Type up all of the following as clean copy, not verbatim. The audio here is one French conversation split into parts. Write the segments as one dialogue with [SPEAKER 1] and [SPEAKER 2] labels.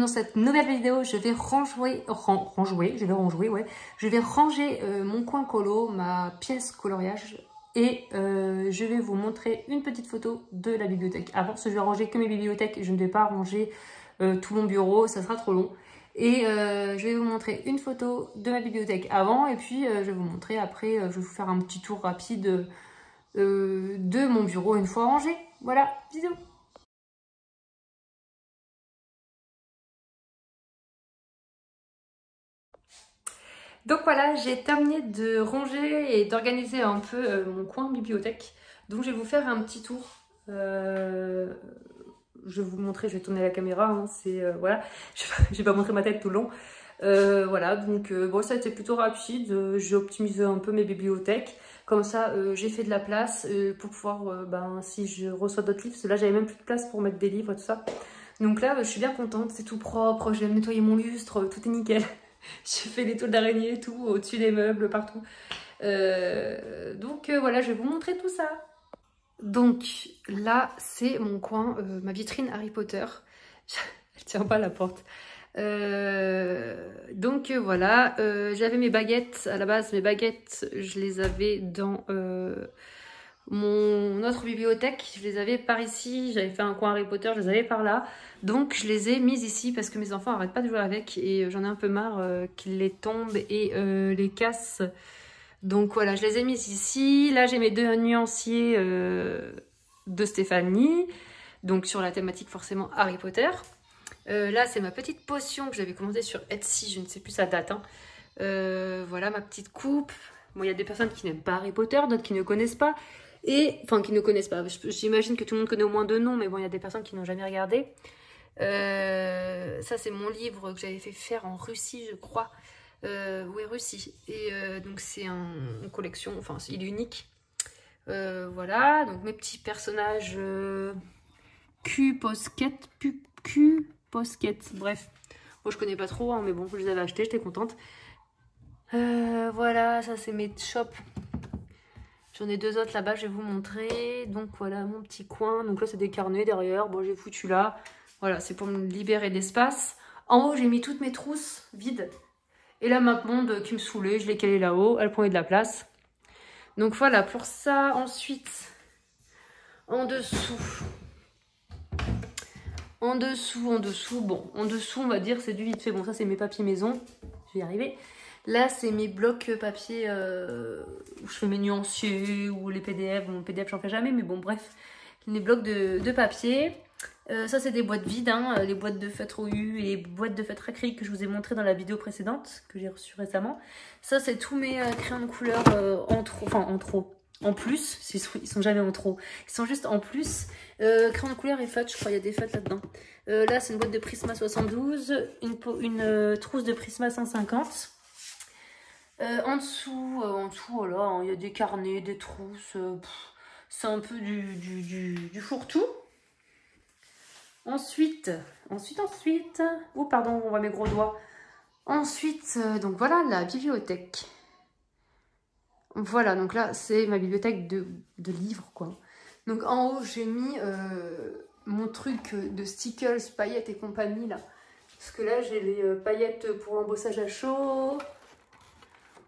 [SPEAKER 1] dans cette nouvelle vidéo, je vais je vais ranger mon coin colo, ma pièce coloriage et je vais vous montrer une petite photo de la bibliothèque. Avant, parce que je vais ranger que mes bibliothèques, je ne vais pas ranger tout mon bureau, ça sera trop long. Et je vais vous montrer une photo de ma bibliothèque avant et puis je vais vous montrer après, je vais vous faire un petit tour rapide de mon bureau une fois rangé. Voilà, bisous. Donc voilà, j'ai terminé de ranger et d'organiser un peu mon coin bibliothèque. Donc je vais vous faire un petit tour. Je vais vous montrer, je vais tourner la caméra, hein, voilà, je vais pas montrer ma tête tout le long. Voilà, donc bon, ça a été plutôt rapide. J'ai optimisé un peu mes bibliothèques. Comme ça, j'ai fait de la place pour pouvoir, si je reçois d'autres livres, parce que là j'avais même plus de place pour mettre des livres et tout ça. Donc là, je suis bien contente, c'est tout propre, j'ai nettoyé mon lustre, tout est nickel. J'ai fait des toiles d'araignée et tout, au-dessus des meubles, partout. Donc voilà, je vais vous montrer tout ça. Donc là, c'est mon coin, ma vitrine Harry Potter. Elle tient pas la porte. Donc voilà, j'avais mes baguettes. À la base, mes baguettes, je les avais dans mon autre bibliothèque. Je les avais par ici. J'avais fait un coin Harry Potter, je les avais par là. Donc je les ai mises ici parce que mes enfants n'arrêtent pas de jouer avec et j'en ai un peu marre qu'ils les tombent et les cassent. Donc voilà, je les ai mises ici. Là, j'ai mes deux nuanciers de Stéphanie. Donc sur la thématique forcément Harry Potter. Là, c'est ma petite potion que j'avais commandée sur Etsy. Je ne sais plus sa date. Hein. Voilà ma petite coupe. Bon, il y a des personnes qui n'aiment pas Harry Potter, d'autres qui ne connaissent pas. Enfin, qui ne connaissent pas. J'imagine que tout le monde connaît au moins deux noms, mais bon, il y a des personnes qui n'ont jamais regardé. Ça, c'est mon livre que j'avais fait faire en Russie, je crois. Oui, Russie. Et donc, c'est une collection, enfin, il est unique. Voilà, donc mes petits personnages Q-Posket, bref. Bon, je connais pas trop, hein, mais bon, je les avais achetés, j'étais contente. Voilà, ça, c'est mes shops. J'en ai deux autres là-bas, je vais vous montrer. Donc voilà mon petit coin. Donc là, c'est des carnets derrière. Bon, j'ai foutu là. Voilà, c'est pour me libérer de l'espace. En haut, j'ai mis toutes mes trousses vides. Et là, ma monde qui me saoulait, je l'ai calée là-haut. Elle prenait de la place. Donc voilà, pour ça, ensuite, en dessous, bon, en dessous, on va dire, c'est du vite fait. Bon, ça, c'est mes papiers maison. Je vais y arriver. Là, c'est mes blocs papier où je fais mes nuanciers ou les PDF. Bon, PDF, j'en fais jamais, mais bon, bref. Les blocs de papier. Ça, c'est des boîtes vides, hein, les boîtes de feutre OU et les boîtes de feutre acrylique que je vous ai montré dans la vidéo précédente, que j'ai reçue récemment. Ça, c'est tous mes crayons de couleur en plus. Ils sont jamais en trop. Ils sont juste en plus. Crayons de couleur et feutre, je crois, il y a des feutres là-dedans. Là, c'est une boîte de Prisma 72, une trousse de Prisma 150. En dessous, voilà, hein, il y a des carnets, des trousses, c'est un peu du fourre-tout. Ensuite, oh pardon, on voit mes gros doigts. Ensuite, donc voilà la bibliothèque. Voilà, donc là, c'est ma bibliothèque de livres, quoi. Donc en haut, j'ai mis mon truc de stickers, paillettes et compagnie, là. Parce que là, j'ai les paillettes pour l'embossage à chaud.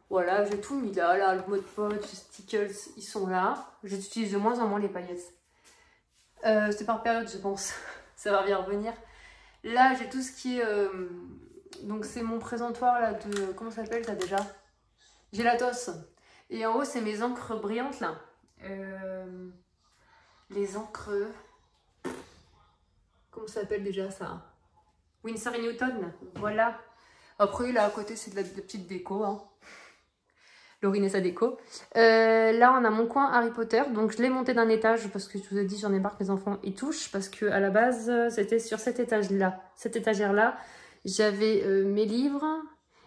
[SPEAKER 1] Voilà, j'ai tout mis là, le mot de poche, les stickers, ils sont là. J'utilise de moins en moins les paillettes. C'est par période, je pense. Ça va bien revenir. Là, j'ai tout ce qui est... donc, c'est mon présentoir là de... Comment ça s'appelle ça déjà? Gelatos. Et en haut, c'est mes encres brillantes là. Les encres... Comment ça s'appelle déjà ça? Winsor & Newton. Voilà. Après, là à côté, c'est de la petite déco. Hein. Laurine et sa déco. Là, on a mon coin Harry Potter. Donc, je l'ai monté d'un étage parce que je vous ai dit, j'en ai marre que mes enfants y touchent. Parce que à la base, c'était sur cet étage-là. Cette étagère-là, j'avais mes livres.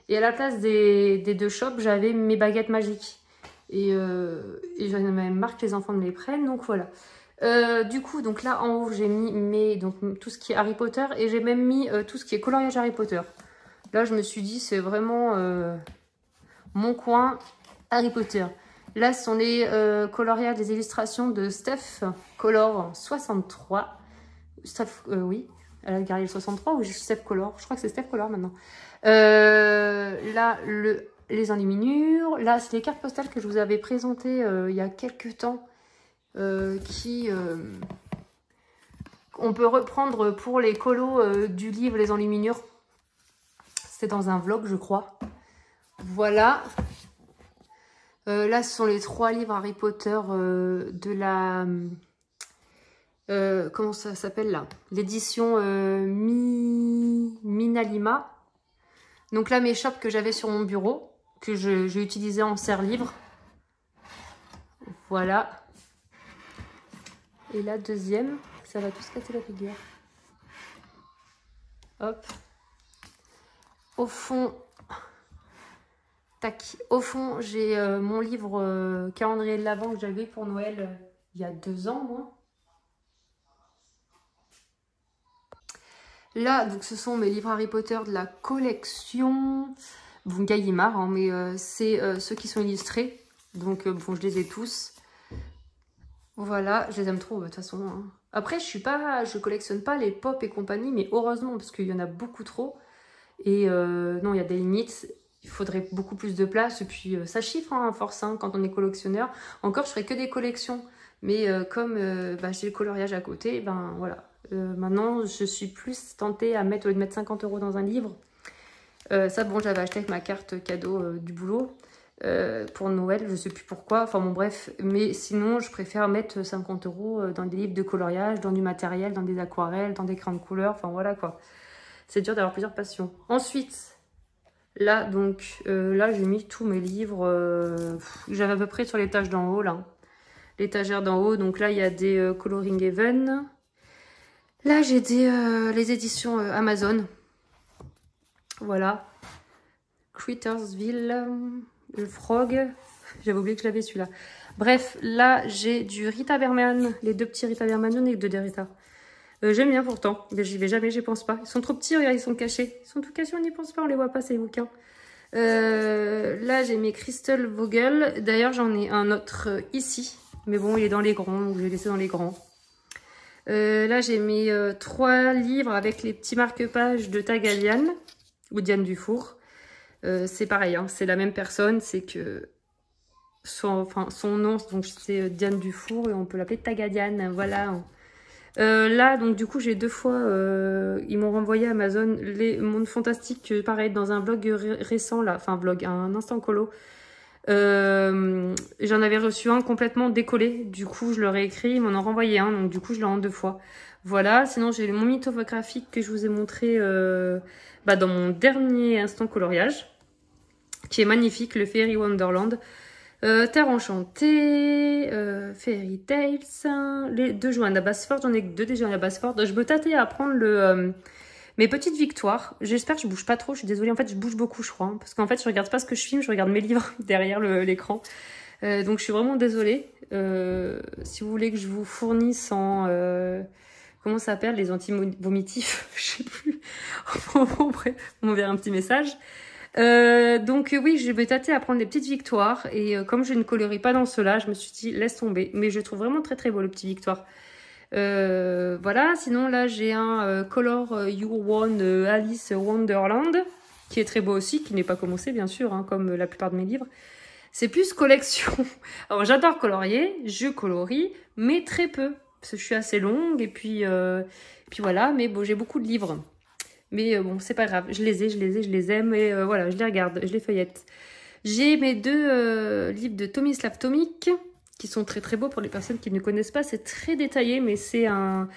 [SPEAKER 1] Et à la place des deux shops, j'avais mes baguettes magiques. Et j'en ai même marre que les enfants me les prennent. Donc, voilà. Du coup, donc là, en haut, j'ai mis tout ce qui est Harry Potter. Et j'ai même mis tout ce qui est coloriage Harry Potter. Là, je me suis dit, c'est vraiment mon coin Harry Potter. Là, ce sont les coloriages, les illustrations de Steph Color 63. Oui. à la Guerrier 63 ou Steph Color. Je crois que c'est Steph Color maintenant. Là, les enluminures. Là, c'est les cartes postales que je vous avais présentées il y a quelques temps. On peut reprendre pour les colos du livre Les enluminures. C'était dans un vlog, je crois. Voilà. Là, ce sont les 3 livres Harry Potter de la... comment ça s'appelle là? L'édition Minalima. Donc là, mes chopes que j'avais sur mon bureau, que j'ai utilisé en serre-livre. Voilà. Et la deuxième, ça va tous casser la figure. Hop. Au fond... Tac. Au fond, j'ai mon livre calendrier de l'Avent que j'avais pour Noël il y a 2 ans, moi. Là, donc, ce sont mes livres Harry Potter de la collection bon, Gallimard, hein, mais c'est ceux qui sont illustrés. Donc, bon, je les ai tous. Voilà, je les aime trop, de toute façon. Hein. Après, je collectionne pas les pop et compagnie, mais heureusement, parce qu'il y en a beaucoup trop. Et non, il y a des limites. Il faudrait beaucoup plus de place. Et puis, ça chiffre, hein, à force, hein, quand on est collectionneur. Encore, je ferai que des collections. Mais comme j'ai le coloriage à côté, ben voilà. Maintenant, je suis plus tentée à mettre, au lieu de mettre 50 € dans un livre. Ça, bon, j'avais acheté avec ma carte cadeau du boulot pour Noël, je sais plus pourquoi. Enfin bon, bref. Mais sinon, je préfère mettre 50 € dans des livres de coloriage, dans du matériel, dans des aquarelles, dans des crayons de couleur. Enfin voilà quoi. C'est dur d'avoir plusieurs passions. Ensuite, là, donc, là, j'ai mis tous mes livres. J'avais à peu près sur l'étage d'en haut, là. L'étagère d'en haut. Donc là, il y a des Coloring Even. Là, j'ai les éditions Amazon. Voilà. Crittersville, le Frog. J'avais oublié que je l'avais celui-là. Bref, là, j'ai du Rita Berman. Les 2 petits Rita Berman, j'en ai 2 des Rita. J'aime bien pourtant, mais j'y vais jamais, j'y pense pas. Ils sont trop petits, regarde, ils sont cachés. Ils sont tout cachés, on n'y pense pas, on les voit pas, ces bouquins. Là, j'ai mes Crystal Vogel. D'ailleurs, j'en ai un autre ici. Mais bon, il est dans les grands, donc je vais laisser dans les grands. Là, j'ai mes 3 livres avec les petits marque-pages de Taga Diane, ou Diane Dufour. C'est pareil, hein, c'est la même personne, c'est que son nom, donc c'est Diane Dufour, et on peut l'appeler Taga Diane, voilà. Là, donc du coup, j'ai 2 fois, ils m'ont renvoyé à Amazon les Mondes Fantastiques, pareil, dans un vlog récent, là, enfin vlog, un instant colo. J'en avais reçu un complètement décollé, du coup je leur ai écrit, ils m'en ont renvoyé un, donc du coup je l'ai en 2 fois. Voilà, sinon j'ai mon mythographique que je vous ai montré dans mon dernier instant coloriage, qui est magnifique, le Fairy Wonderland. Terre enchantée, Fairy Tales, les 2 Johanna Basford, j'en ai que 2 des Johanna Basford. Je me tâtais à prendre mes petites victoires. J'espère que je bouge pas trop, je suis désolée, en fait je bouge beaucoup je crois, hein, parce qu'en fait je regarde pas ce que je filme, je regarde mes livres derrière l'écran. Donc je suis vraiment désolée. Si vous voulez que je vous fournisse en... comment ça s'appelle, les anti-vomitifs, je sais plus. Bon, bref, on m'enverra un petit message. Donc oui, je vais tâter à prendre des petites victoires et comme je ne colorie pas dans cela, je me suis dit laisse tomber, mais je trouve vraiment très très beau le petit victoire. Voilà, sinon là j'ai un Color You One Alice Wonderland qui est très beau aussi, qui n'est pas commencé bien sûr, hein, comme la plupart de mes livres. C'est plus collection. Alors j'adore colorier, je colorie, mais très peu parce que je suis assez longue et puis voilà, mais bon, j'ai beaucoup de livres. Mais bon, c'est pas grave, je les aime et voilà, je les regarde, je les feuillette. J'ai mes 2 livres de Tomislav Tomic qui sont très très beaux pour les personnes qui ne connaissent pas. C'est très détaillé, mais c'est un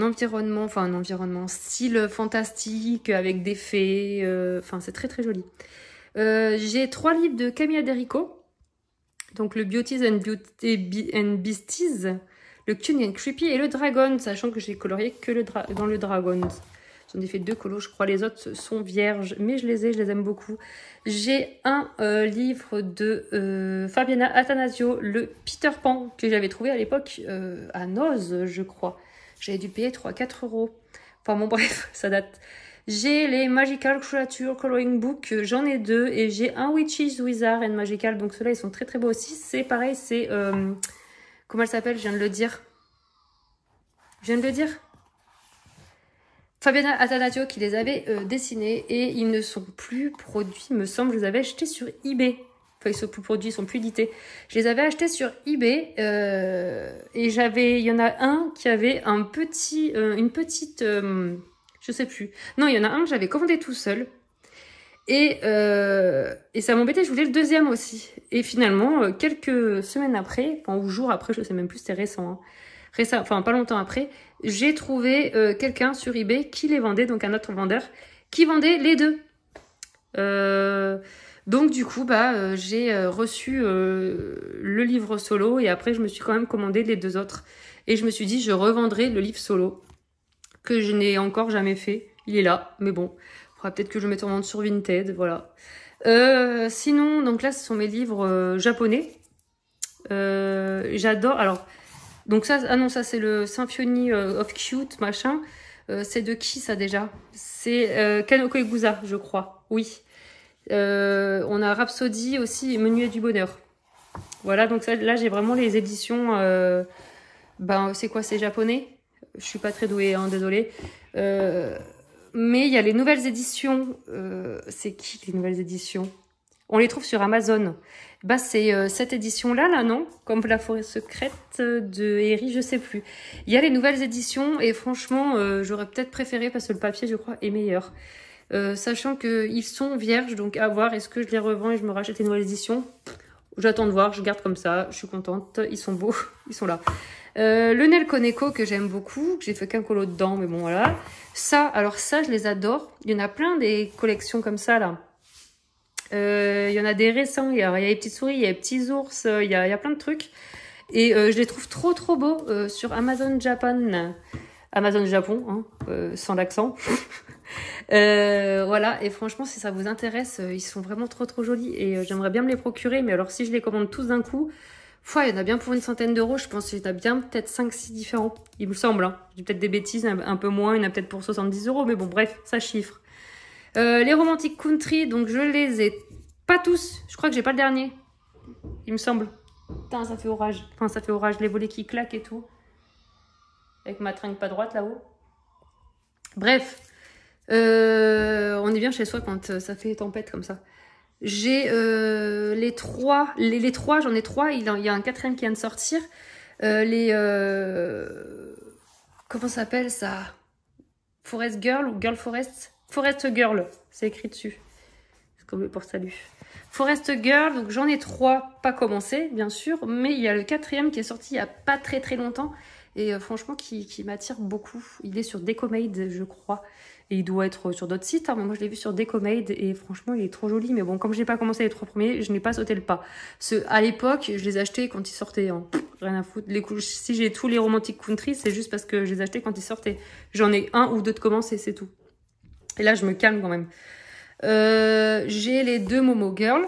[SPEAKER 1] environnement, enfin un environnement style fantastique avec des fées. Enfin, c'est très très joli. J'ai 3 livres de Camilla Derico. Donc le Beauties and Beasties, le Cute and Creepy et le Dragon, sachant que j'ai colorié que dans le Dragon. J'en ai fait 2 colos, je crois. Les autres sont vierges, mais je les aime beaucoup. J'ai un livre de Fabiana Attanasio, le Peter Pan, que j'avais trouvé à l'époque à Noz, je crois. J'avais dû payer 3-4 €. Enfin bon, bref, ça date. J'ai les Magical Creature Coloring Book, j'en ai 2. Et j'ai un Witches, Wizard and Magical, donc ceux-là, ils sont très très beaux aussi. C'est pareil, c'est... comment elle s'appelle? Je viens de le dire. Fabiana Attanasio qui les avait dessinés et ils ne sont plus produits, me semble, je les avais achetés sur eBay. Enfin, ils sont plus produits, ils sont plus édités. Je les avais achetés sur eBay et il y en a un qui avait une petite, je sais plus. Non, il y en a un que j'avais commandé tout seul et ça m'embêtait, je voulais le deuxième aussi. Et finalement, quelques semaines après, enfin, ou jours après, je sais même plus, c'était récent, hein. Enfin pas longtemps après, j'ai trouvé quelqu'un sur eBay qui les vendait, donc un autre vendeur, qui vendait les deux. Donc du coup, j'ai reçu le livre solo et après je me suis quand même commandé les deux autres. Et je me suis dit, je revendrai le livre solo, que je n'ai encore jamais fait. Il est là, mais bon, il faudra peut-être que je le mette en vente sur Vinted, voilà. Sinon, donc là, ce sont mes livres japonais. J'adore, alors... Donc ça, ah non, ça c'est le Symphony of Cute, machin. C'est de qui ça déjà? C'est Kanoko Egusa, je crois. Oui. On a Rhapsody aussi, Menuet du Bonheur. Voilà, donc ça, là j'ai vraiment les éditions. C'est quoi? C'est japonais? Je suis pas très douée, hein, désolée. Mais il y a les nouvelles éditions. C'est qui les nouvelles éditions? On les trouve sur Amazon. C'est cette édition-là, là, non? Comme La Forêt Secrète de Eri, je sais plus. Il y a les nouvelles éditions et franchement, j'aurais peut-être préféré parce que le papier, je crois, est meilleur. Sachant qu'ils sont vierges, donc à voir, est-ce que je les revends et je me rachète les nouvelles éditions? J'attends de voir, je garde comme ça, je suis contente. Ils sont beaux, ils sont là. Le Nel Koneko que j'aime beaucoup, que j'ai fait qu'un colo dedans, mais bon, voilà. Alors ça, je les adore. Il y en a plein des collections comme ça, là. Il y en a des récents, il y a les petites souris, il y a les petits ours, il y a plein de trucs. Et je les trouve trop beaux sur Amazon Japan. Amazon Japon, hein, sans l'accent. Voilà, et franchement, si ça vous intéresse, ils sont vraiment trop jolis. Et j'aimerais bien me les procurer, mais alors si je les commande tous d'un coup, il y en a bien pour une centaine d'euros. Je pense qu'il y en a bien peut-être 5-6 différents, il me semble. Hein. Je dis peut-être des bêtises, un peu moins, il y en a peut-être pour 70 euros, mais bon, bref, ça chiffre. Les Romantic Country, donc je les ai pas tous. Je crois que j'ai pas le dernier. Il me semble. Putain, ça fait orage. Enfin, ça fait orage. Les volets qui claquent et tout. Avec ma tringle pas droite là-haut. Bref. On est bien chez soi quand ça fait tempête comme ça. J'ai les trois. Les trois, j'en ai trois. Il y a un quatrième qui vient de sortir. Comment ça s'appelle ça? Forest Girl ou Girl Forest? Forest Girl, c'est écrit dessus. C'est comme pour salut. Forest Girl, donc j'en ai trois, pas commencé, bien sûr, mais il y a le quatrième qui est sorti il n'y a pas très longtemps, et franchement qui m'attire beaucoup. Il est sur Decomade, je crois, et il doit être sur d'autres sites, hein, mais moi je l'ai vu sur Decomade, et franchement il est trop joli, mais bon, comme j'ai pas commencé les trois premiers, je n'ai pas sauté le pas. À l'époque, je les achetais quand ils sortaient, hein. Rien à foutre. Si j'ai tous les Romantic Country, c'est juste parce que je les achetais quand ils sortaient. J'en ai un ou deux de commencés, c'est tout. Et là, je me calme quand même. J'ai les deux Momo Girl.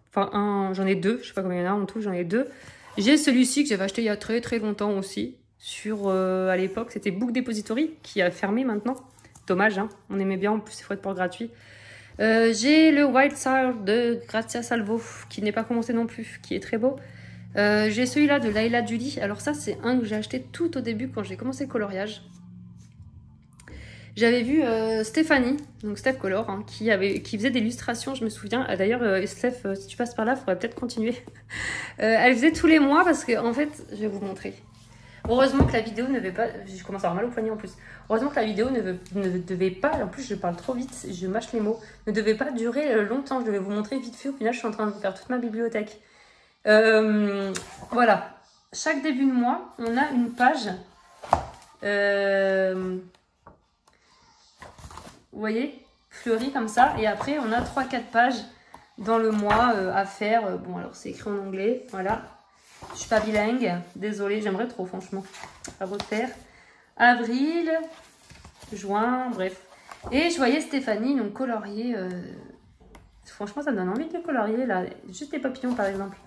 [SPEAKER 1] Enfin, j'en ai deux. Je sais pas combien il y en a en tout, j'en ai deux. J'ai celui-ci que j'avais acheté il y a très longtemps aussi. À l'époque, c'était Book Depository, qui a fermé maintenant. Dommage, hein. On aimait bien, en plus, il faut être pour gratuit. J'ai le Wild Side de Grazia Salvo, qui n'est pas commencé non plus, qui est très beau. J'ai celui-là de Laila Julie. Alors ça, c'est un que j'ai acheté tout au début quand j'ai commencé le coloriage. J'avais vu Stéphanie, donc Steph Color, hein, qui faisait des illustrations, je me souviens. D'ailleurs, Steph, si tu passes par là, il faudrait peut-être continuer. Elle faisait tous les mois parce que, en fait, je vais vous montrer. Heureusement que la vidéo ne devait pas... Je commence à avoir mal au poignet en plus. Heureusement que la vidéo ne devait pas... En plus, je parle trop vite, je mâche les mots. Ne devait pas durer longtemps. Je vais vous montrer vite fait. Au final, je suis en train de vous faire toute ma bibliothèque. Voilà. Chaque début de mois, on a une page... Vous voyez, fleuri comme ça. Et après, on a 3-4 pages dans le mois à faire. Bon, alors c'est écrit en anglais. Voilà. Je suis pas bilingue. Désolée, j'aimerais trop, franchement, à refaire. Avril, juin, bref. Et je voyais Stéphanie, donc colorier. Franchement, ça me donne envie de colorier, là. Juste des papillons, par exemple.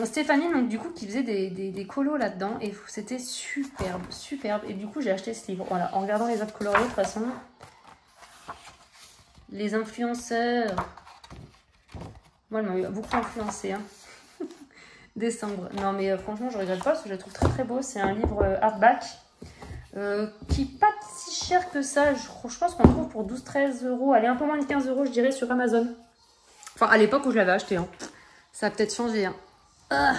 [SPEAKER 1] Stéphanie, donc du coup, qui faisait des colos là-dedans, et c'était superbe. Et du coup, j'ai acheté ce livre. Voilà, en regardant les autres coloriés, de toute façon, les influenceurs, moi, elle m'a beaucoup influencé. Hein. Décembre. Non, mais franchement, je regrette pas parce que je le trouve très beau. C'est un livre hardback qui est pas cher que ça. Je pense qu'on trouve pour 12-13 €. Allez, un peu moins de 15 € je dirais sur Amazon. Enfin, à l'époque où je l'avais acheté. Hein. Ça a peut-être changé. Hein. Ah.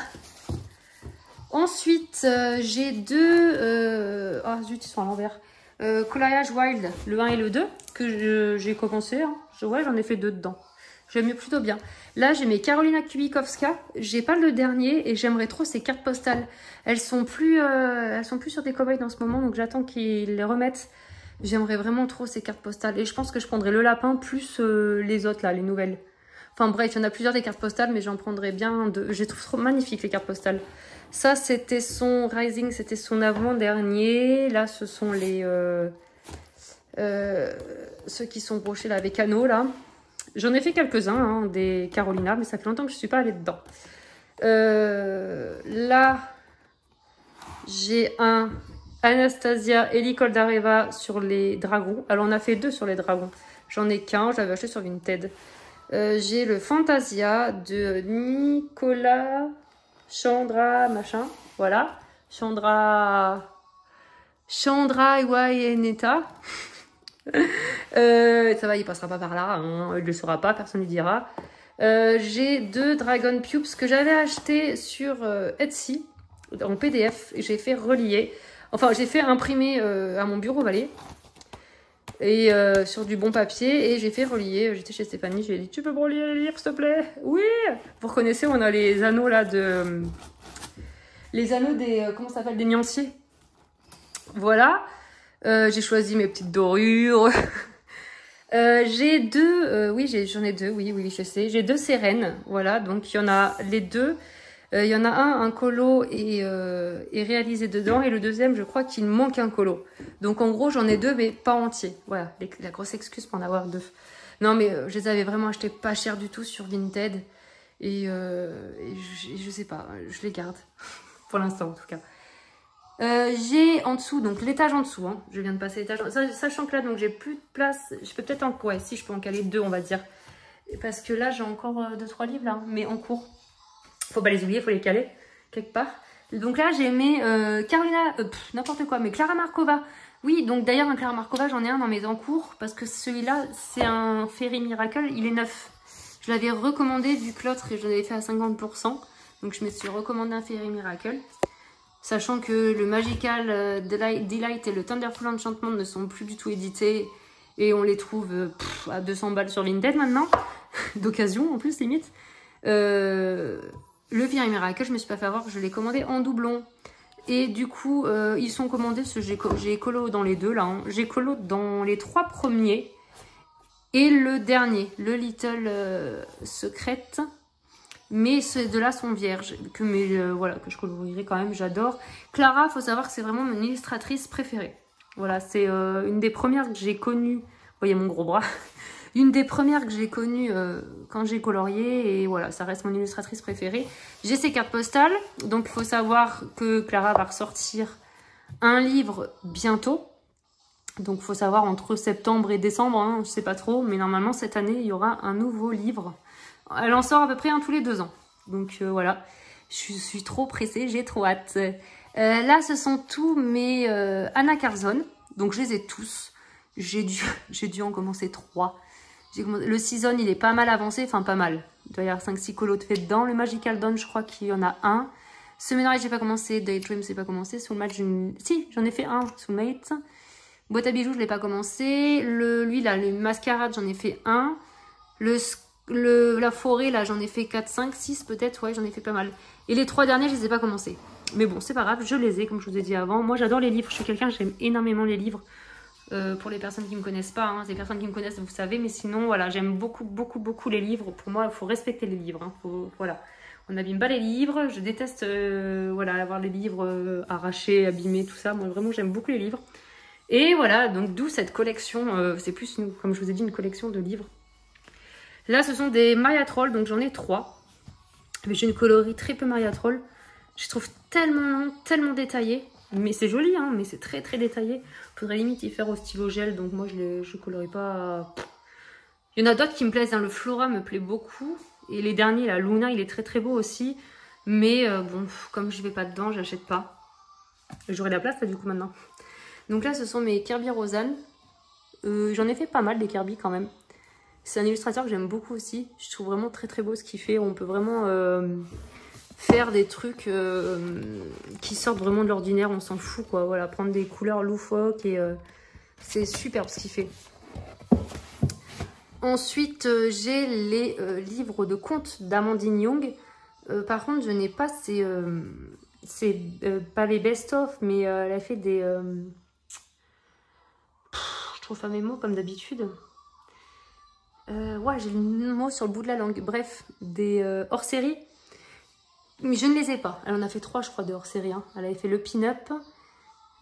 [SPEAKER 1] Ensuite, j'ai deux... Ah zut, ils sont à l'envers. Coloriage Wild, le 1 et le 2, que j'ai commencé. Hein. Ouais, j'en ai fait 2 dedans. J'aime plutôt bien. Là, j'ai mes Karolina Kubikowska. J'ai pas le dernier et j'aimerais trop ces cartes postales. Elles sont plus sur des cobayes dans ce moment, donc j'attends qu'ils les remettent. J'aimerais vraiment trop ces cartes postales. Et je pense que je prendrai le lapin plus les autres, là, les nouvelles. Enfin bref, il y en a plusieurs des cartes postales, mais j'en prendrai bien deux. Je les trouve trop magnifiques, les cartes postales. Ça, c'était son Rising, c'était son avant-dernier. Là, ce sont les... ceux qui sont brochés là avec anneaux, là. J'en ai fait quelques-uns, hein, des Carolina, mais ça fait longtemps que je ne suis pas allée dedans. Là, j'ai un Anastasia Helicoidalreva sur les dragons. Alors, on a fait 2 sur les dragons. J'en ai qu'un, je l'avais acheté sur Vinted. J'ai le Fantasia de Nicolas Chandra, machin. Voilà. Chandra Iwayeneta. Ça va, il passera pas par là, hein, il le saura pas, personne ne lui dira. J'ai 2 Dragon Pubes que j'avais acheté sur Etsy en PDF et j'ai fait relier. Enfin, j'ai fait imprimer à mon bureau Valais et sur du bon papier et j'ai fait relier. J'étais chez Stéphanie, j'ai dit tu peux me relier les livres s'il te plaît? Oui. Vous reconnaissez, on a les anneaux là de les anneaux des comment ça s'appelle, des Nianciers. Voilà. J'ai choisi mes petites dorures. J'ai 2, oui, j'en ai 2, oui, je sais. J'ai 2 sérènes, voilà, donc il y en a les 2. Il y en a un colo est réalisé dedans, et le deuxième, je crois qu'il manque un colo. Donc en gros, j'en ai 2, mais pas entiers. Voilà, la grosse excuse pour en avoir 2. Non, mais je les avais vraiment achetés pas cher du tout sur Vinted. Et je sais pas, je les garde. Pour l'instant, en tout cas. J'ai en dessous, donc l'étage en dessous, hein. Je viens de passer l'étage, sachant que là donc j'ai plus de place, je peux peut-être en, ouais, si je peux en caler 2 on va dire, parce que là j'ai encore 2-3 livres là, mais en cours, faut pas les oublier, faut les caler quelque part. Donc là j'ai mes Carolina, n'importe quoi, mais Clara Markova, oui, donc d'ailleurs un Clara Markova j'en ai un dans mes encours, parce que celui-là c'est un Fairy Miracle, il est neuf, je l'avais recommandé du cloître et je l'avais fait à 50%, donc je me suis recommandé un Fairy Miracle. Sachant que le Magical Delight et le Thunderful Enchantment ne sont plus du tout édités. Et on les trouve à 200 balles sur Vinted maintenant. D'occasion en plus limite. Le Fairy Miracle, je me suis pas fait avoir, je l'ai commandé en doublon. Et du coup, ils sont commandés, j'ai colo dans les 2 là. Hein. J'ai colo dans les 3 premiers. Et le dernier, le Little Secret. Mais ces 2-là sont vierges, voilà, que je colorierai quand même, j'adore. Clara, faut savoir que c'est vraiment mon illustratrice préférée. Voilà, c'est une des premières que j'ai connues, vous voyez mon gros bras, une des premières que j'ai connues quand j'ai colorié, et voilà, ça reste mon illustratrice préférée. J'ai ses cartes postales, donc il faut savoir que Clara va ressortir un livre bientôt. Donc il faut savoir entre septembre et décembre, hein, je sais pas trop, mais normalement cette année il y aura un nouveau livre. Elle en sort à peu près un tous les 2 ans. Donc voilà, je suis trop pressée, j'ai trop hâte. Là, ce sont tous mes Anna Carzon. Donc je les ai tous. J'ai dû en commencer 3. Le season, il est pas mal avancé. Enfin, pas mal. Il doit y avoir 5-6 colos de fait dedans. Le Magical Dawn, je crois qu'il y en a un. Seminary, j'ai pas commencé. Daydream, j'ai pas commencé. Soulmate, si, j'en ai fait un. Soulmate. Boîte à bijoux, je l'ai pas commencé. Lui, là, le Mascarade, j'en ai fait un. La forêt, là, j'en ai fait 4, 5, 6 peut-être, ouais, j'en ai fait pas mal. Et les 3 derniers, je les ai pas commencés. Mais bon, c'est pas grave, je les ai, comme je vous ai dit avant. Moi, j'adore les livres, je suis quelqu'un, j'aime énormément les livres. Pour les personnes qui me connaissent pas, hein, les personnes qui me connaissent, vous savez, mais sinon, voilà, j'aime beaucoup les livres. Pour moi, il faut respecter les livres, hein, voilà. On n'abîme pas les livres, je déteste, voilà, avoir les livres arrachés, abîmés, tout ça. Moi, vraiment, j'aime beaucoup les livres. Et voilà, donc d'où cette collection, c'est plus, comme je vous ai dit, une collection de livres. Là, ce sont des Maria Troll, donc j'en ai 3. Mais j'ai une coloris très peu Maria Troll. Je trouve tellement détaillé. Mais c'est joli, hein, mais c'est très détaillé. Faudrait limite y faire au stylo gel, donc moi je colorie pas. Il y en a d'autres qui me plaisent, hein. Le Flora me plaît beaucoup. Et les derniers, la Luna, il est très beau aussi. Mais bon, comme je vais pas dedans, j'achète pas. J'aurai la place là du coup maintenant. Donc là, ce sont mes Kirby Rosanne. J'en ai fait pas mal des Kirby quand même. C'est un illustrateur que j'aime beaucoup aussi. Je trouve vraiment très très beau ce qu'il fait. On peut vraiment faire des trucs qui sortent vraiment de l'ordinaire. On s'en fout quoi. Voilà, prendre des couleurs loufoques et c'est super ce qu'il fait. Ensuite, j'ai les livres de contes d'Amandine Young. Par contre, je n'ai pas ces... c'est pas les best-of, mais elle a fait des... je trouve pas mes mots comme d'habitude. Ouais, j'ai le mot sur le bout de la langue. Bref, des hors-série. Mais je ne les ai pas. Elle en a fait 3, je crois, de hors-série. Hein. Elle avait fait le pin-up.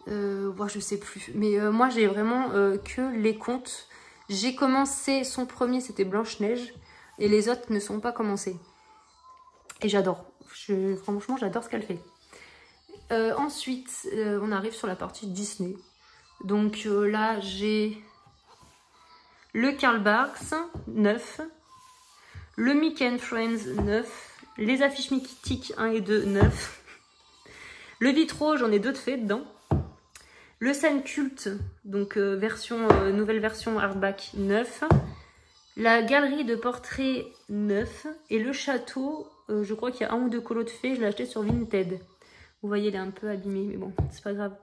[SPEAKER 1] Ouais, je sais plus. Mais moi, j'ai vraiment que les contes. J'ai commencé, son premier, c'était Blanche-Neige. Et les autres ne sont pas commencés. Et j'adore. Franchement, j'adore ce qu'elle fait. Ensuite, on arrive sur la partie Disney. Donc là, j'ai le Karl Barks, 9. Le Mickey and Friends, 9. Les affiches mythiques 1 et 2, 9. Le Vitro, j'en ai 2 de fait dedans. Le scène culte, donc nouvelle version hardback, 9. La galerie de portraits, 9. Et le château, je crois qu'il y a 1 ou 2 colos de fées, je l'ai acheté sur Vinted. Vous voyez, il est un peu abîmé, mais bon, c'est pas grave.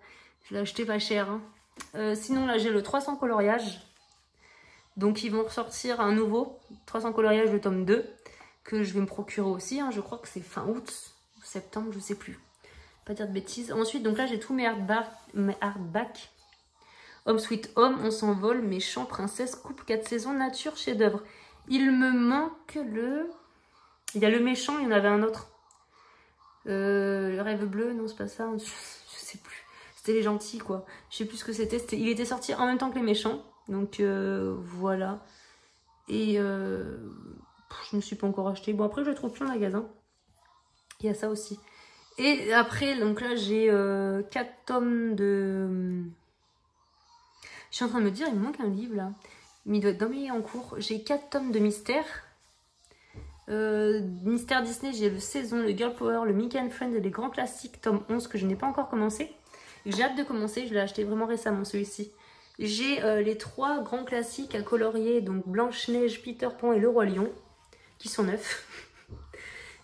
[SPEAKER 1] Je l'ai acheté pas cher. Hein. Sinon, là, j'ai le 300 coloriages. Donc, ils vont ressortir un nouveau 300 coloriages, le tome 2, que je vais me procurer aussi. Hein. Je crois que c'est fin août ou septembre, je sais plus. Pas dire de bêtises. Ensuite, donc là, j'ai tous mes hardbacks. Home Sweet Home, On s'envole, Méchant, Princesse, Coupe, 4 saisons, Nature, chef-d'œuvre. Il me manque le... Il y a le Méchant, il y en avait un autre. Le Rêve bleu, non, c'est pas ça. Je sais plus. C'était les gentils, quoi. Je sais plus ce que c'était. Il était sorti en même temps que les Méchants. Donc, voilà. Et je me suis pas encore acheté. Bon, après, je le trouve plus en magasin. Il y a ça aussi. Et après, donc là, j'ai 4 tomes de... Je suis en train de me dire, il me manque un livre, là. Mais il doit être dans mes en cours. J'ai 4 tomes de mystère. Mystère Disney, j'ai le Saison, le Girl Power, le Mickey and Friends et les grands classiques, tome 11, que je n'ai pas encore commencé. J'ai hâte de commencer, je l'ai acheté vraiment récemment, celui-ci. J'ai les 3 grands classiques à colorier, donc Blanche-Neige, Peter Pan et le Roi Lion, qui sont 9.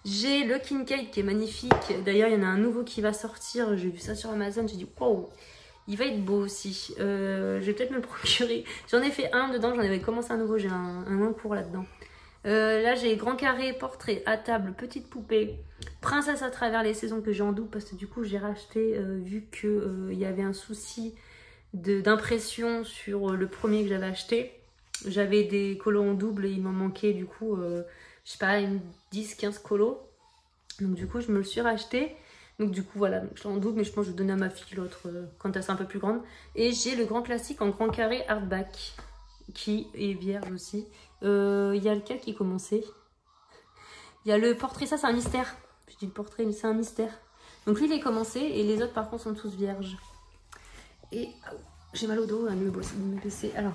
[SPEAKER 1] J'ai le Kincaid qui est magnifique. D'ailleurs, il y en a un nouveau qui va sortir. J'ai vu ça sur Amazon. J'ai dit, wow, il va être beau aussi. Je vais peut-être me le procurer. J'en ai fait un dedans. J'en avais commencé un nouveau. J'ai un cours là-dedans. Là, j'ai Grand Carré, Portrait, à table, Petite Poupée, Princesse à travers les saisons que j'ai en double. Parce que du coup, j'ai racheté vu qu'il y avait un souci d'impression sur le premier que j'avais acheté. J'avais des colos en double et il m'en manquait du coup... je sais pas, une 10-15 colos. Donc du coup, je me le suis racheté. Donc du coup, voilà, je l'ai en double, mais je pense que je vais donner à ma fille l'autre quand elle sera un peu plus grande. Et j'ai le grand classique en grand carré hardback, qui est vierge aussi. Il y a lequel qui est commencé? Il y a le portrait, ça c'est un mystère. Je dis le portrait, mais c'est un mystère. Donc lui, il est commencé, et les autres par contre sont tous vierges. Et j'ai mal au dos, à me baisser. Alors,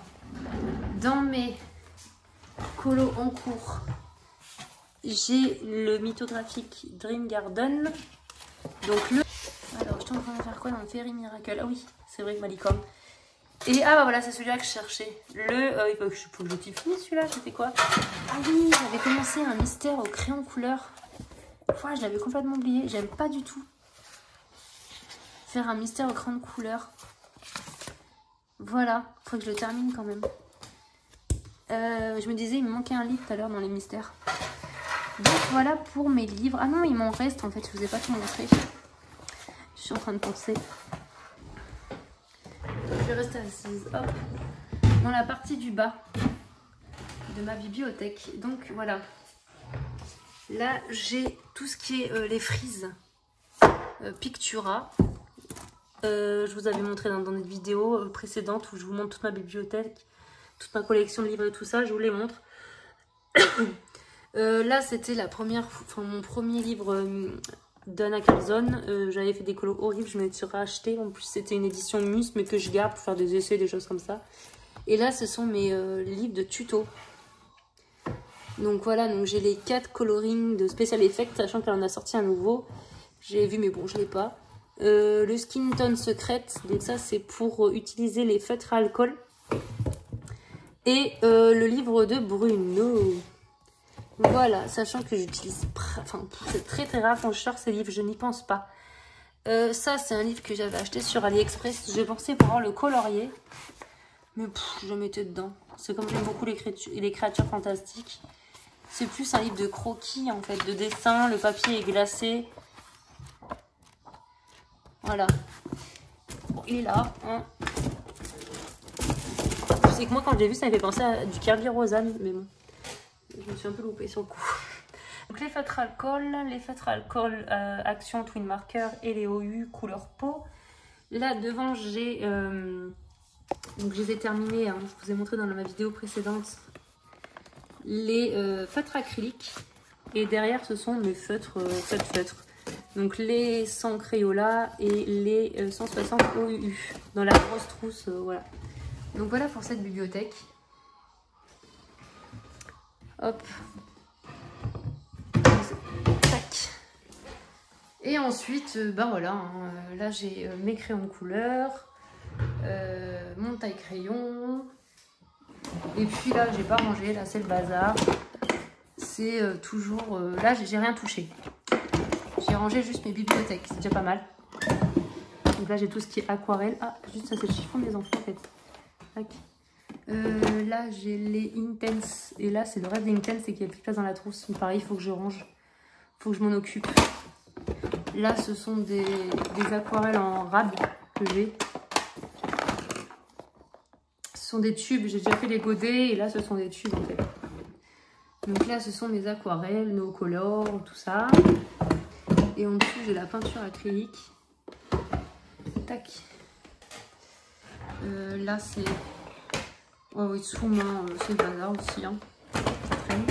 [SPEAKER 1] dans mes colos en cours... J'ai le mythographique Dream Garden. Donc le... Alors, je suis en train de faire quoi dans le Fairy Miracle? Ah oui, c'est vrai que Malicorne. Et ah bah voilà, c'est celui-là que je cherchais. Il faut que je finisse celui-là, j'ai fait quoi? Ah oui, j'avais commencé un mystère au crayon de couleur. Ouais, je l'avais complètement oublié. J'aime pas du tout faire un mystère au crayon de couleur. Voilà, faut que je le termine quand même. Je me disais, il me manquait un livre tout à l'heure dans les mystères. Donc voilà pour mes livres. Ah non, il m'en reste en fait, je vous ai pas tout montré. Je suis en train de penser. Donc, je vais rester assise, hop, dans la partie du bas de ma bibliothèque. Donc voilà. Là, j'ai tout ce qui est les frises Pictura. Je vous avais montré dans des vidéos précédentes où je vous montre toute ma bibliothèque, toute ma collection de livres et tout ça, je vous les montre. Là, c'était mon premier livre d'Anna Carlson. J'avais fait des colos horribles, je me suis racheté. En plus, c'était une édition Mus, mais que je garde pour faire des essais, des choses comme ça. Et là, ce sont mes livres de tuto. Donc voilà, donc j'ai les 4 colorings de Special Effects, sachant qu'elle en a sorti un nouveau. J'ai vu, mais bon, je l'ai pas. le Skin Tone Secret, donc ça c'est pour utiliser les feutres à alcool. Et le livre de Bruno. Voilà, sachant que j'utilise... Enfin, c'est très très rare quand je sors ces livres, je n'y pense pas. Ça, c'est un livre que j'avais acheté sur AliExpress. J'ai pensé pour avoir le colorier. Mais je mettais dedans. C'est comme j'aime beaucoup les créatures fantastiques. C'est plus un livre de croquis, en fait, de dessin. Le papier est glacé. Voilà. Bon, il est là. Hein. C'est que moi, quand je l'ai vu, ça m'a fait penser à du Kirby Rosanne. Mais bon, je me suis un peu loupée sur le coup. Donc les feutres alcool Action Twin Marker et les OU couleur peau. Là devant j'ai donc je les ai terminés, hein, je vous ai montré dans ma vidéo précédente les feutres acryliques et derrière ce sont mes feutres. Donc les 100 Crayola et les 160 OU dans la grosse trousse, voilà. Donc voilà pour cette bibliothèque. Hop. Tac. Et ensuite, bah voilà, hein, là j'ai mes crayons de couleur, mon taille crayon. Et puis là, j'ai pas rangé, là c'est le bazar. C'est toujours... là, j'ai rien touché. J'ai rangé juste mes bibliothèques, c'est déjà pas mal. Donc là, j'ai tout ce qui est aquarelle. Ah, juste ça, c'est le chiffon des enfants en fait. Tac. Là, j'ai les Intense. Et là, c'est le reste des Intense et qu'il n'y a plus de place dans la trousse. Donc, pareil, il faut que je range. Il faut que je m'en occupe. Là, ce sont des aquarelles en rab que j'ai. Ce sont des tubes. J'ai déjà fait les godets. Et là, ce sont des tubes en fait. Donc là, ce sont mes aquarelles, nos colors, tout ça. Et en dessous, j'ai la peinture acrylique. Tac. Là, c'est... Oh oui, sous-main, c'est le bazar aussi. Hein. Ça traîne.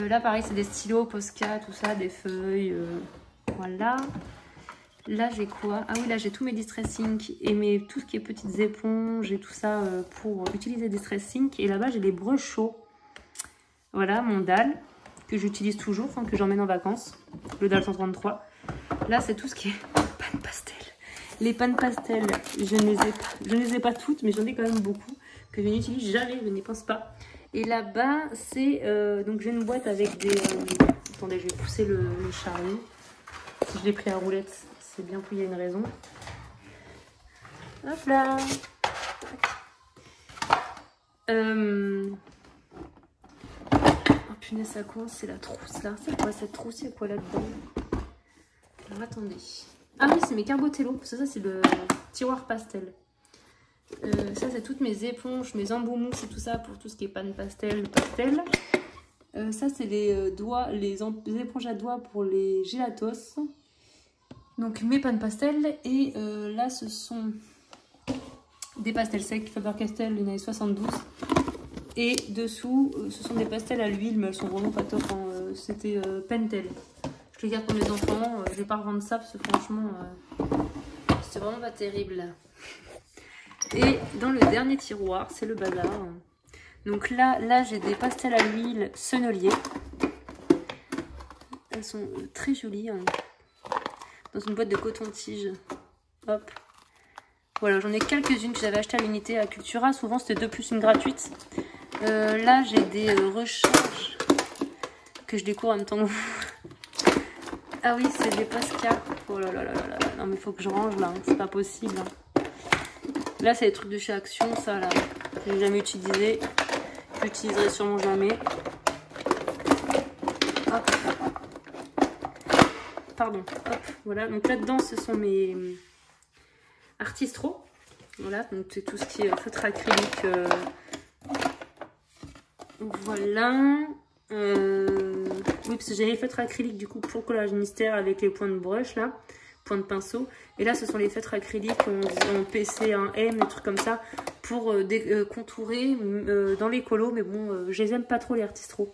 [SPEAKER 1] Là, pareil, c'est des stylos, Posca, tout ça, des feuilles. Voilà. Là, j'ai quoi? Ah oui, là, j'ai tous mes Distress Ink et tout ce qui est petites éponges et tout ça pour utiliser Distress Ink. Et là-bas, j'ai les brochaux. Voilà, mon dalle que j'utilise toujours, enfin, que j'emmène en vacances. Le dalle 133. Là, c'est tout ce qui est panne pastel. Les pannes pastel, je ne les ai pas toutes, mais j'en ai quand même beaucoup que je n'utilise jamais, je n'y pense pas. Et là-bas, c'est... donc j'ai une boîte avec des... attendez, je vais pousser le chariot. Si je l'ai pris à roulette, c'est bien qu'il y a une raison. Hop là. Oh punaise, ça coince, c'est la trousse là. C'est quoi cette trousse? Il y a quoi là-dedans? Alors attendez. Ah oui, c'est mes Carbotello. Ça c'est le tiroir pastel. Ça, c'est toutes mes éponges, mes embouts et tout ça pour tout ce qui est panne pastel. Ça, c'est les doigts, les éponges à doigts pour les gélatos. Donc mes pannes pastel. Et là, ce sont des pastels secs Faber-Castell, une année 72. Et dessous, ce sont des pastels à l'huile, mais elles sont vraiment pas top. Hein. C'était Pentel. Je les garde pour mes enfants. Je vais pas revendre ça parce que franchement, c'est vraiment pas terrible. Et dans le dernier tiroir, c'est le bazar. Donc là j'ai des pastels à l'huile Sennelier. Elles sont très jolies. Hein. Dans une boîte de coton-tige. Hop. Voilà, j'en ai quelques-unes que j'avais achetées à l'unité à Cultura. Souvent, c'était 2 plus 1 gratuite. Là, j'ai des recharges que je découvre en même temps que vous. Ah oui, c'est des Posca. Oh là là là là là. Non, mais il faut que je range là. Hein. C'est pas possible. Hein. Là, c'est des trucs de chez Action, ça là. Je n'ai jamais utilisé. J'utiliserai sûrement jamais. Hop. Pardon. Hop. Voilà. Donc là-dedans, ce sont mes Artistro. Voilà. Donc c'est tout ce qui est feutre acrylique. Voilà. Oui, parce que j'ai les feutres acryliques du coup pour collage mystère avec les points de brush là. Point de pinceau. Et là, ce sont les feutres acryliques en PC, en M, des trucs comme ça, pour contourer dans les colos. Mais bon, je les aime pas trop, les Artistro.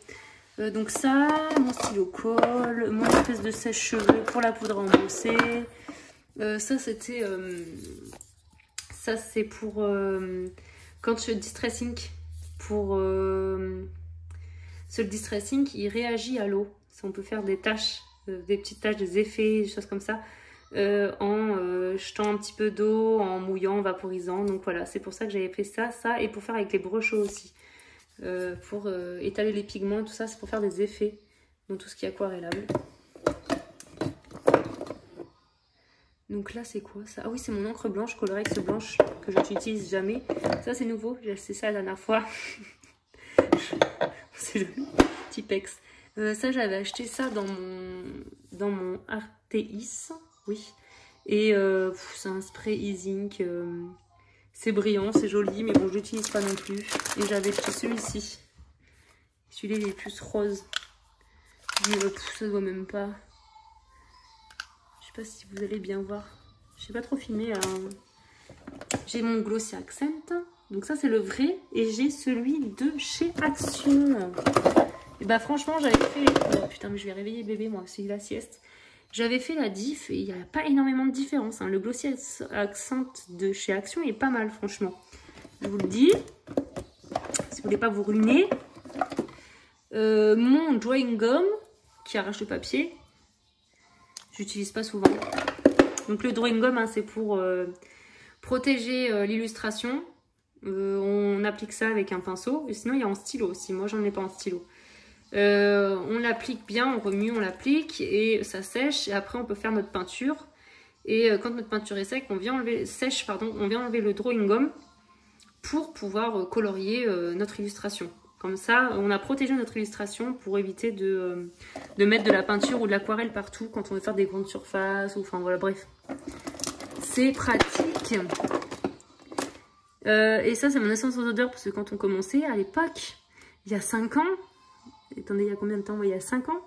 [SPEAKER 1] Donc ça, mon stylo colle, mon espèce de sèche-cheveux pour la poudre à embosser. Ça, c'était... ça, c'est pour... quand je Distress Ink, pour... ce Distress Ink, il réagit à l'eau. On peut faire des taches, des petites taches, des effets, des choses comme ça. en jetant un petit peu d'eau, en mouillant, en vaporisant. Donc voilà, c'est pour ça que j'avais fait ça, et pour faire avec les brochets aussi. Pour étaler les pigments et tout ça, c'est pour faire des effets dans tout ce qui est aquarellable. Donc là, c'est quoi ça? Ah oui, c'est mon encre blanche, Colorex blanche, que je n'utilise jamais. Ça, c'est nouveau, j'ai acheté ça la dernière fois. C'est le petit pex. Ça, j'avais acheté ça dans mon Arteis, oui. Et c'est un spray e-zinc. C'est brillant, c'est joli, mais bon, je l'utilise pas non plus. Et j'avais acheté celui-ci. Celui-là, il est plus rose. Mais ça se voit même pas. Je sais pas si vous allez bien voir. Je sais pas trop filmer. J'ai mon Glossy Accent. Donc ça, c'est le vrai. Et j'ai celui de chez Action. Et bah franchement, j'avais fait... Oh, putain, mais je vais réveiller bébé, moi. C'est la sieste. J'avais fait la diff et il n'y a pas énormément de différence. Hein. Le Glossy Accent de chez Action est pas mal, franchement. Je vous le dis. Si vous voulez pas vous ruiner. Mon drawing gum qui arrache le papier. J'utilise pas souvent. Donc le drawing gum, hein, c'est pour protéger l'illustration. On applique ça avec un pinceau. Et sinon, il y a en stylo aussi. Moi, j'en ai pas en stylo. On l'applique bien, on remue, on l'applique et ça sèche. Et après, on peut faire notre peinture. Et quand notre peinture est sèche, on vient enlever le drawing gum pour pouvoir colorier notre illustration. Comme ça, on a protégé notre illustration pour éviter de mettre de la peinture ou de l'aquarelle partout quand on veut faire des grandes surfaces. Ou, enfin voilà, bref. C'est pratique. Et ça, c'est mon essence aux odeurs parce que quand on commençait à l'époque, il y a 5 ans, attendez, il y a combien de temps? Il y a 5 ans,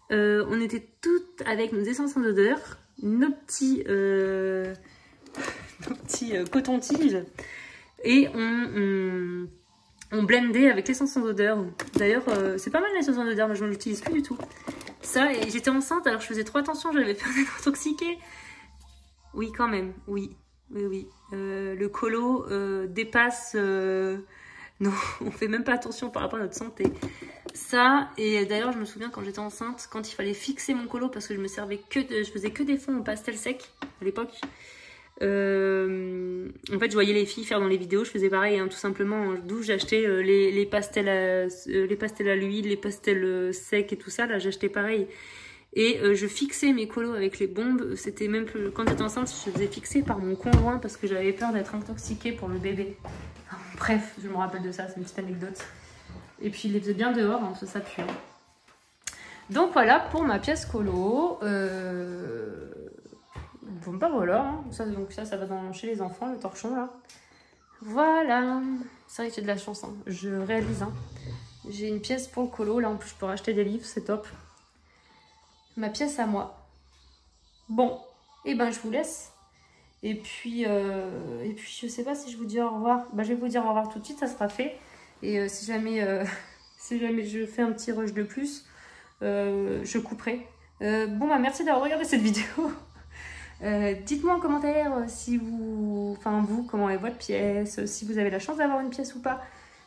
[SPEAKER 1] on était toutes avec nos essences aux odeurs, nos petits cotons-tiges et on blendait avec l'essence aux odeurs. D'ailleurs, c'est pas mal l'essence aux odeurs, mais je ne l'utilise plus du tout. Ça, et j'étais enceinte, alors je faisais trop attention, j'avais peur d'être intoxiquée. Oui, quand même, oui. Oui. Le colo dépasse... Non, on fait même pas attention par rapport à notre santé. Ça, et d'ailleurs, je me souviens quand j'étais enceinte, quand il fallait fixer mon colo, parce que je faisais que des fonds en pastel sec à l'époque. En fait, je voyais les filles faire dans les vidéos, je faisais pareil, hein, tout simplement. D'où j'achetais les pastels à l'huile, les pastels secs et tout ça. Là, j'achetais pareil. Et je fixais mes colos avec les bombes. C'était même plus... Quand j'étais enceinte, je faisais fixer par mon conjoint parce que j'avais peur d'être intoxiquée pour le bébé. Enfin, bref, je me rappelle de ça, c'est une petite anecdote. Et puis il les faisait bien dehors, hein, ça pue. Hein. Donc voilà pour ma pièce colo. Bon bah voilà, hein. Ça va chez les enfants, le torchon là. Voilà. C'est vrai que j'ai de la chance, hein. Je réalise. Hein. J'ai une pièce pour le colo, là en plus je peux racheter des livres, c'est top. Ma pièce à moi. Bon, et ben je vous laisse. Et puis je sais pas si je vous dis au revoir. Bah, je vais vous dire au revoir tout de suite, ça sera fait. Et si jamais je fais un petit rush de plus, je couperai. Bon bah merci d'avoir regardé cette vidéo. Dites-moi en commentaire si vous comment est votre pièce, si vous avez la chance d'avoir une pièce ou pas.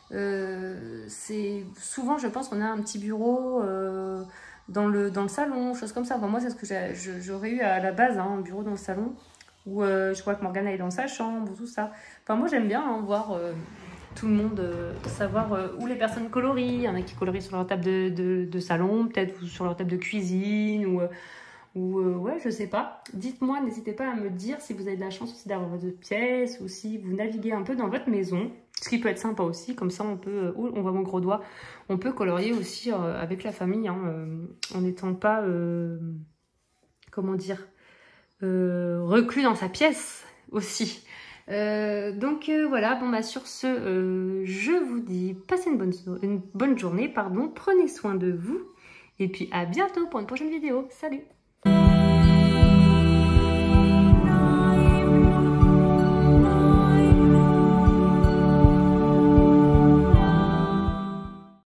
[SPEAKER 1] C'est souvent je pense qu'on a un petit bureau dans le salon, choses comme ça. Enfin, moi c'est ce que j'aurais eu à la base, hein, un bureau dans le salon où je vois que Morgane est dans sa chambre, tout ça. Enfin moi j'aime bien hein, voir tout le monde, savoir où les personnes colorient. Il y en a qui colorient sur leur table de salon, peut-être ou sur leur table de cuisine ou ouais, je sais pas. Dites-moi, n'hésitez pas à me dire si vous avez de la chance aussi d'avoir votre pièce ou si vous naviguez un peu dans votre maison. Ce qui peut être sympa aussi, comme ça on peut, on voit mon gros doigt, on peut colorier aussi avec la famille, hein, en n'étant pas, comment dire, reclus dans sa pièce aussi. Donc voilà, bon bah sur ce, je vous dis, passez une bonne journée, pardon, prenez soin de vous, et puis à bientôt pour une prochaine vidéo. Salut!